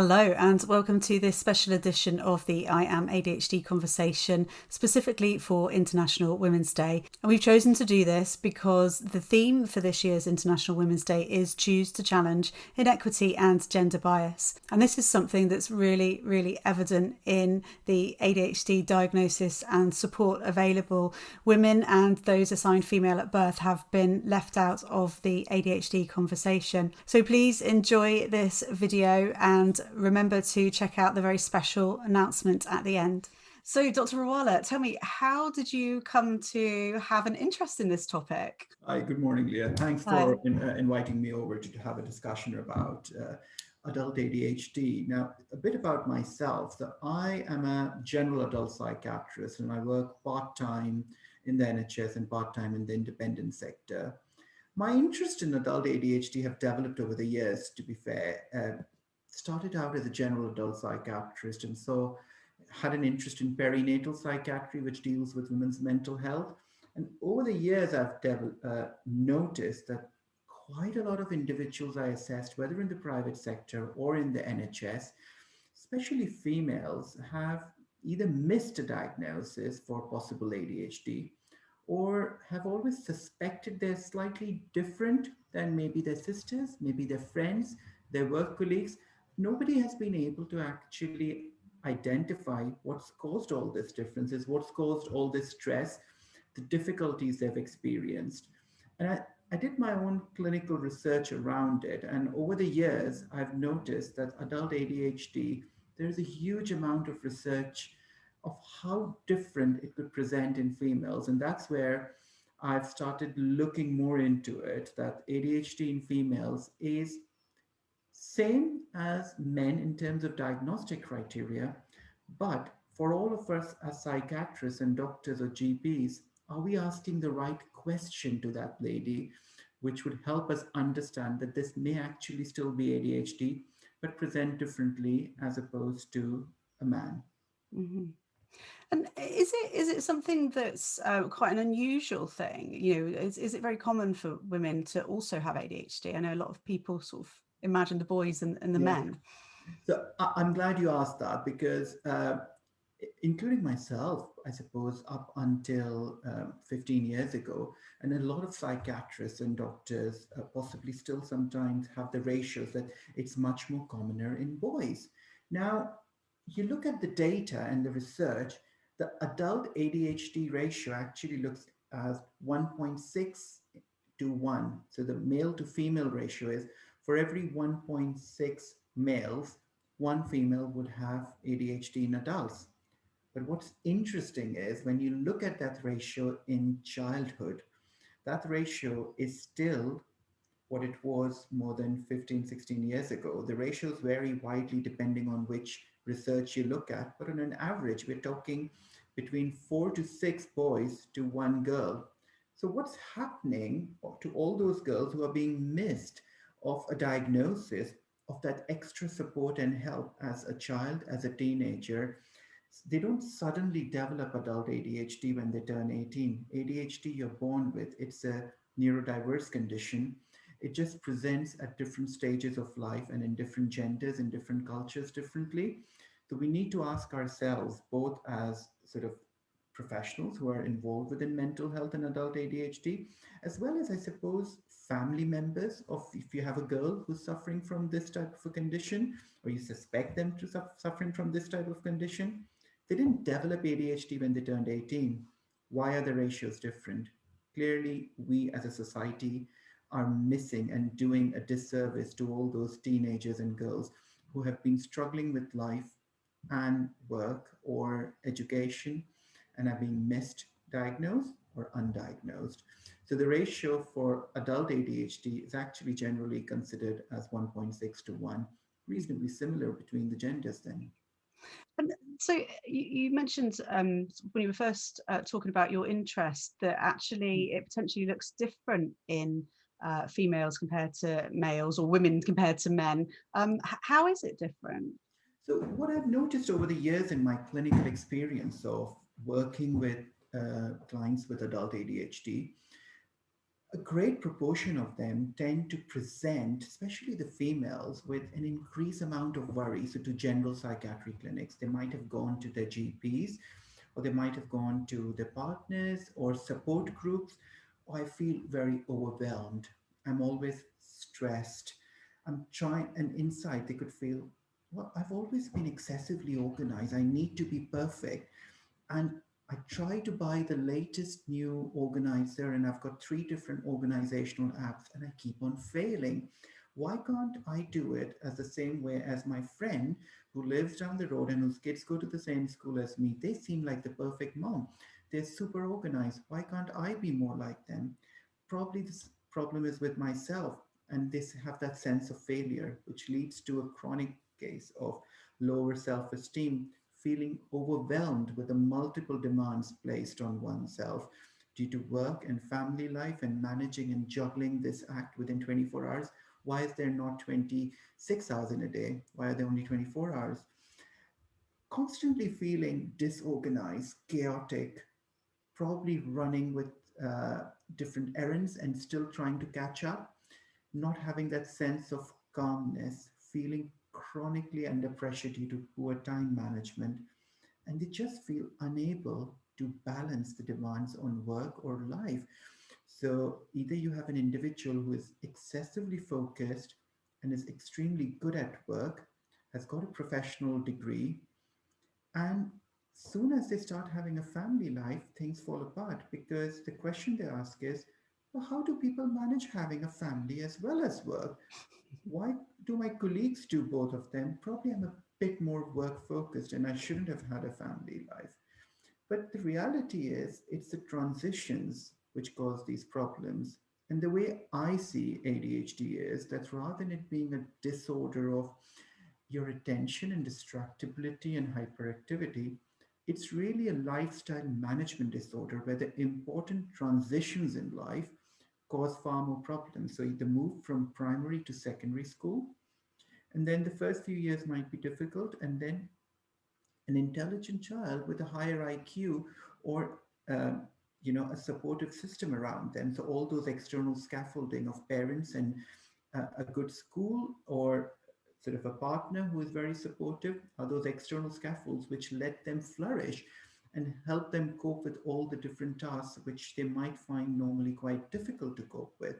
Hello and welcome to this special edition of the I Am ADHD conversation, specifically for International Women's Day. And we've chosen to do this because the theme for this year's International Women's Day is Choose to Challenge Inequity and Gender Bias. And this is something that's really, really evident in the ADHD diagnosis and support available. Women and those assigned female at birth have been left out of the ADHD conversation. So please enjoy this video and remember to check out the very special announcement at the end. So, Dr. Rawala, tell me, how did you come to have an interest in this topic? Hi, good morning, Leah. Thanks for inviting me over to have a discussion about adult ADHD. Now, a bit about myself. So I am a general adult psychiatrist and I work part-time in the NHS and part-time in the independent sector. My interest in adult ADHD have developed over the years, to be fair. Started out as a general adult psychiatrist and so had an interest in perinatal psychiatry, which deals with women's mental health. And over the years, I've noticed that quite a lot of individuals I assessed, whether in the private sector or in the NHS, especially females, have either missed a diagnosis for possible ADHD or have always suspected they're slightly different than maybe their sisters, maybe their friends, their work colleagues. Nobody has been able to actually identify what's caused all this differences, what's caused all this stress, the difficulties they've experienced. And I did my own clinical research around it. And over the years, I've noticed that adult ADHD, there's a huge amount of research of how different it could present in females. And that's where I've started looking more into it, that ADHD in females is same as men in terms of diagnostic criteria, but for all of us as psychiatrists and doctors or GPs, are we asking the right question to that lady, which would help us understand that this may actually still be ADHD, but present differently as opposed to a man? Mm-hmm. And is it something that's quite an unusual thing? Is it very common for women to also have ADHD? I know a lot of people sort of imagine the boys and the Yeah. men. So I'm glad you asked that because, including myself, I suppose, up until 15 years ago, and a lot of psychiatrists and doctors possibly still sometimes have the ratios that it's much more commoner in boys. Now, you look at the data and the research, the adult ADHD ratio actually looks as 1.6 to 1. So the male to female ratio is for every 1.6 males, one female would have ADHD in adults. But what's interesting is when you look at that ratio in childhood, that ratio is still what it was more than 15, 16 years ago. The ratios vary widely depending on which research you look at, but on an average, we're talking between 4 to 6 boys to one girl. So, what's happening to all those girls who are being missed of a diagnosis of that extra support and help as a child, as a teenager? They don't suddenly develop adult ADHD when they turn 18. ADHD you're born with, it's a neurodiverse condition. It just presents at different stages of life and in different genders, in different cultures differently. So we need to ask ourselves, both as sort of professionals who are involved within mental health and adult ADHD, as well as, I suppose, family members of if you have a girl who's suffering from this type of a condition, or you suspect them to suffering from this type of condition. They didn't develop ADHD when they turned 18. Why are the ratios different? Clearly, we as a society are missing and doing a disservice to all those teenagers and girls who have been struggling with life and work or education and are being misdiagnosed or undiagnosed. So the ratio for adult ADHD is actually generally considered as 1.6 to 1, reasonably similar between the genders then. And so you mentioned when you were first talking about your interest that actually it potentially looks different in females compared to males or women compared to men. How is it different? So, what I've noticed over the years in my clinical experience of working with clients with adult ADHD, A great proportion of them tend to present, especially the females, with an increased amount of worry. So, to general psychiatric clinics, they might have gone to their GPs, or they might have gone to their partners or support groups. Or I feel very overwhelmed. I'm always stressed. I'm trying, and inside they could feel, well, I've always been excessively organized. I need to be perfect. And I try to buy the latest new organizer, and I've got three different organizational apps, and I keep on failing. Why can't I do it as the same way as my friend who lives down the road and whose kids go to the same school as me? They seem like the perfect mom. They're super organized. Why can't I be more like them? Probably this problem is with myself, and they have that sense of failure, which leads to a chronic case of lower self esteem, feeling overwhelmed with the multiple demands placed on oneself due to work and family life and managing and juggling this act within 24 hours. Why is there not 26 hours in a day? Why are there only 24 hours? Constantly feeling disorganized, chaotic, probably running with uh, different errands and still trying to catch up, not having that sense of calmness, feeling chronically under pressure due to poor time management, and they just feel unable to balance the demands on work or life. So either you have an individual who is excessively focused and is extremely good at work, has got a professional degree, and soon as they start having a family life, things fall apart because the question they ask is, well, how do people manage having a family as well as work? Why do my colleagues do both of them? Probably I'm a bit more work focused and I shouldn't have had a family life. But the reality is, it's the transitions which cause these problems. And the way I see ADHD is that rather than it being a disorder of your attention and distractibility and hyperactivity, it's really a lifestyle management disorder where the important transitions in life cause far more problems. So the move from primary to secondary school, and then the first few years might be difficult, and then an intelligent child with a higher IQ or um, a supportive system around them. So all those external scaffolding of parents and a good school or sort of a partner who is very supportive are those external scaffolds which let them flourish and help them cope with all the different tasks which they might find normally quite difficult to cope with.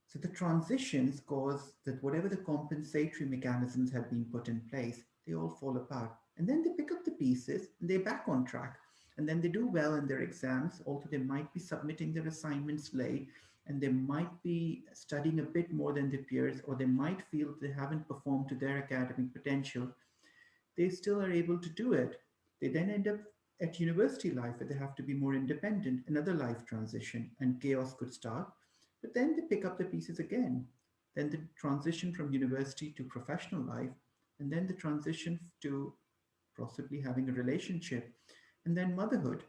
So the transitions cause that whatever the compensatory mechanisms have been put in place, they all fall apart. And then they pick up the pieces and they're back on track. And then they do well in their exams, although they might be submitting their assignments late and they might be studying a bit more than their peers, or they might feel they haven't performed to their academic potential. They still are able to do it. They then end up at university life where they have to be more independent, another life transition, and chaos could start. But then they pick up the pieces again. Then the transition from university to professional life, and then the transition to possibly having a relationship, and then motherhood.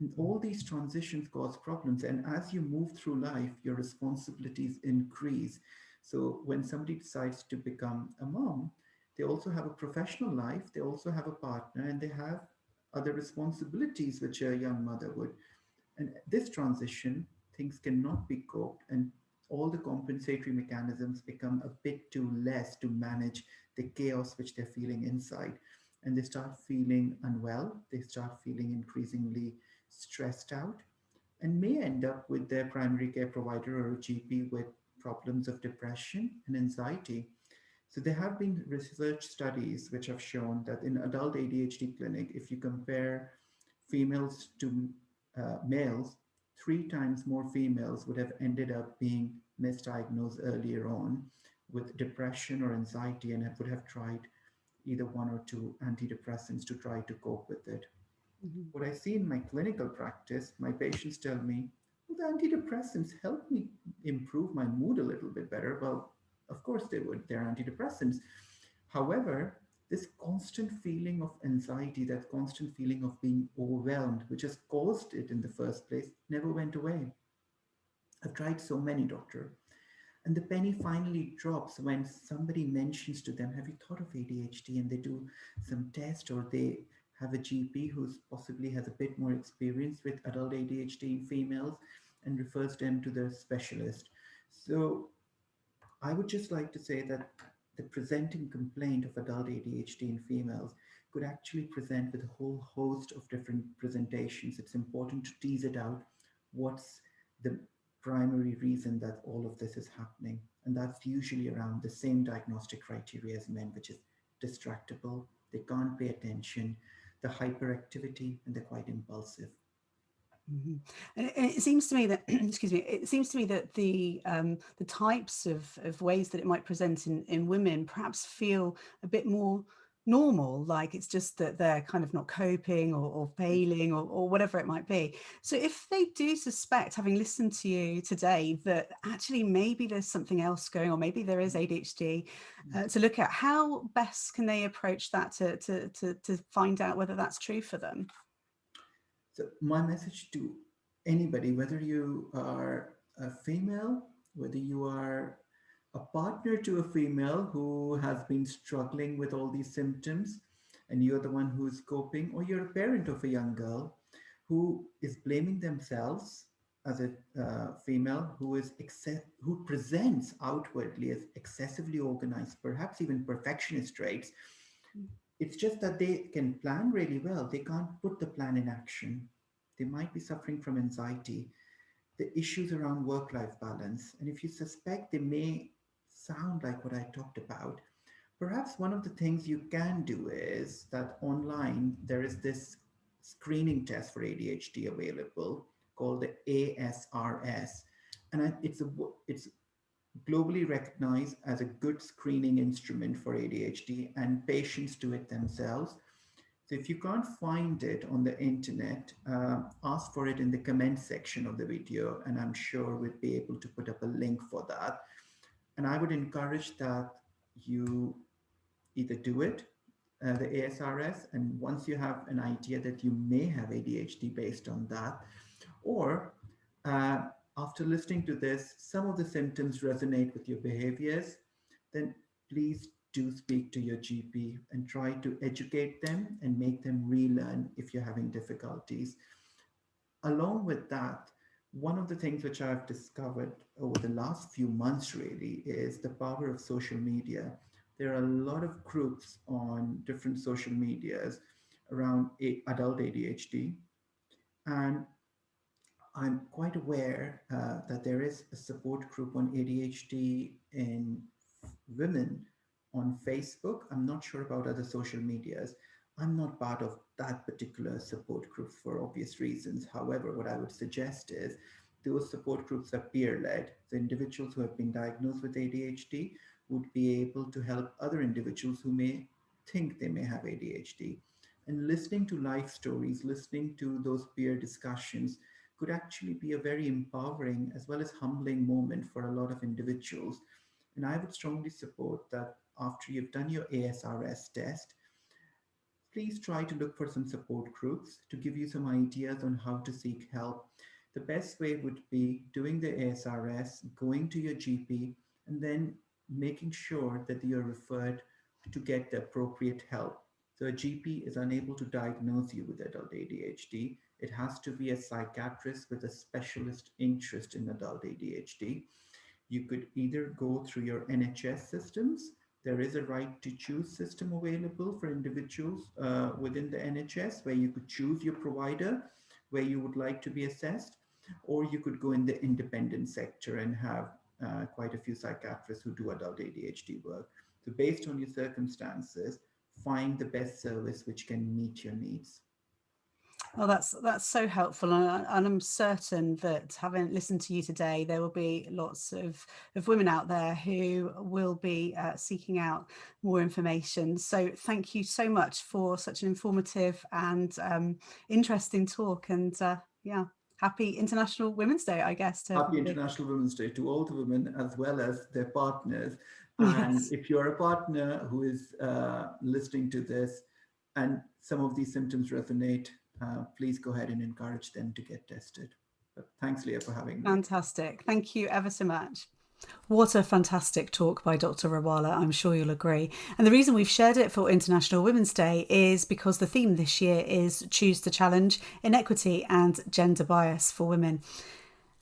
And all these transitions cause problems. And as you move through life, your responsibilities increase. So when somebody decides to become a mom, they also have a professional life, they also have a partner, and they have other responsibilities which a young mother would. And this transition, things cannot be coped, and all the compensatory mechanisms become a bit too less to manage the chaos which they're feeling inside. And they start feeling unwell, they start feeling increasingly stressed out, and may end up with their primary care provider or a GP with problems of depression and anxiety. So there have been research studies which have shown that in adult ADHD clinic, if you compare females to males, three times more females would have ended up being misdiagnosed earlier on with depression or anxiety and would have tried either one or two antidepressants to try to cope with it. Mhm. What I see in my clinical practice, my patients tell me, well, the antidepressants help me improve my mood a little bit better. Well, of course they would, they're antidepressants. However, this constant feeling of anxiety, that constant feeling of being overwhelmed, which has caused it in the first place, never went away. I've tried so many, doctor. And the penny finally drops when somebody mentions to them, have you thought of ADHD? And they do some test, or they have a GP who's possibly has a bit more experience with adult ADHD in females. and refers them to their specialist. So I would just like to say that the presenting complaint of adult ADHD in females could actually present with a whole host of different presentations. It's important to tease it out. What's the primary reason that all of this is happening? And that's usually around the same diagnostic criteria as men, which is distractible, they can't pay attention, the hyperactivity, and they're quite impulsive. Mhm. And it seems to me that, excuse me, it seems to me that the types of ways that it might present in women perhaps feel a bit more normal, like it's just that they're kind of not coping or failing or whatever it might be. So if they do suspect, having listened to you today, that actually maybe there's something else going on, maybe there is ADHD, to look at, how best can they approach that to find out whether that's true for them? So, my message to anybody, whether you are a female, whether you are a partner to a female who has been struggling with all these symptoms, and you're the one who's coping, or you're a parent of a young girl who is blaming themselves as a female who presents outwardly as excessively organized, perhaps even perfectionist traits. It's just that they can plan really well. They can't put the plan in action. They might be suffering from anxiety, the issues around work life balance. And if you suspect they may sound like what I talked about, perhaps one of the things you can do is that online there is this screening test for ADHD available called the ASRS. And it's globally recognized as a good screening instrument for ADHD, and patients do it themselves. So if you can't find it on the internet, ask for it in the comment section of the video, and I'm sure we'll be able to put up a link for that. And I would encourage that you either do it, the ASRS, and once you have an idea that you may have ADHD based on that, or uh, after listening to this, some of the symptoms resonate with your behaviors, then please do speak to your GP and try to educate them and make them relearn if you're having difficulties. Along with that, one of the things which I've discovered over the last few months really is the power of social media. There are a lot of groups on different social medias around adult ADHD, and I'm quite aware that there is a support group on ADHD in women on Facebook. I'm not sure about other social medias. I'm not part of that particular support group for obvious reasons. However, what I would suggest is those support groups are peer led. The individuals who have been diagnosed with ADHD would be able to help other individuals who may think they may have ADHD. And listening to life stories, listening to those peer discussions could actually be a very empowering as well as humbling moment for a lot of individuals. And I would strongly support that after you've done your ASRS test, please try to look for some support groups to give you some ideas on how to seek help. The best way would be doing the ASRS, going to your GP, and then making sure that you're referred to get the appropriate help. So a GP is unable to diagnose you with adult ADHD. It has to be a psychiatrist with a specialist interest in adult ADHD. You could either go through your NHS systems. There is a right to choose system available for individuals within the NHS where you could choose your provider where you would like to be assessed, or you could go in the independent sector and have quite a few psychiatrists who do adult ADHD work. So based on your circumstances, find the best service which can meet your needs. Oh, that's so helpful, and I'm certain that having listened to you today, there will be lots of women out there who will be seeking out more information. So thank you so much for such an informative and interesting talk. And yeah, happy International Women's Day, I guess. To Happy everybody. International Women's Day to all the women as well as their partners. And Yes. if you're a partner who is listening to this and some of these symptoms resonate, please go ahead and encourage them to get tested. But thanks, Leah, for having me. Fantastic. Thank you ever so much. What a fantastic talk by Dr. Rawala, I'm sure you'll agree. And the reason we've shared it for International Women's Day is because the theme this year is Choose to Challenge Inequity and Gender Bias for Women.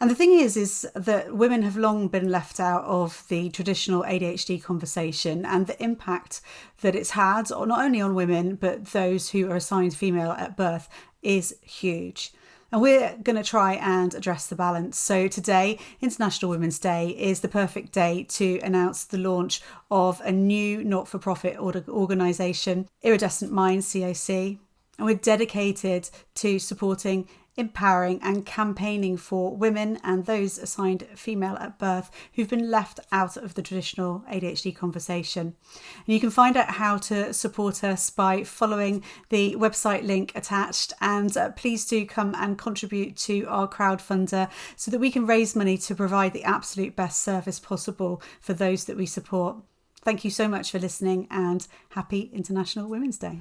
And the thing is that women have long been left out of the traditional ADHD conversation, and the impact that it's had, not only on women, but those who are assigned female at birth, is huge. And we're going to try and address the balance. So today, International Women's Day, is the perfect day to announce the launch of a new not-for-profit organisation, Iridescent Minds COC. And we're dedicated to supporting, empowering and campaigning for women and those assigned female at birth who've been left out of the traditional ADHD conversation. And you can find out how to support us by following the website link attached, and please do come and contribute to our crowdfunder so that we can raise money to provide the absolute best service possible for those that we support. Thank you so much for listening, and happy International Women's Day.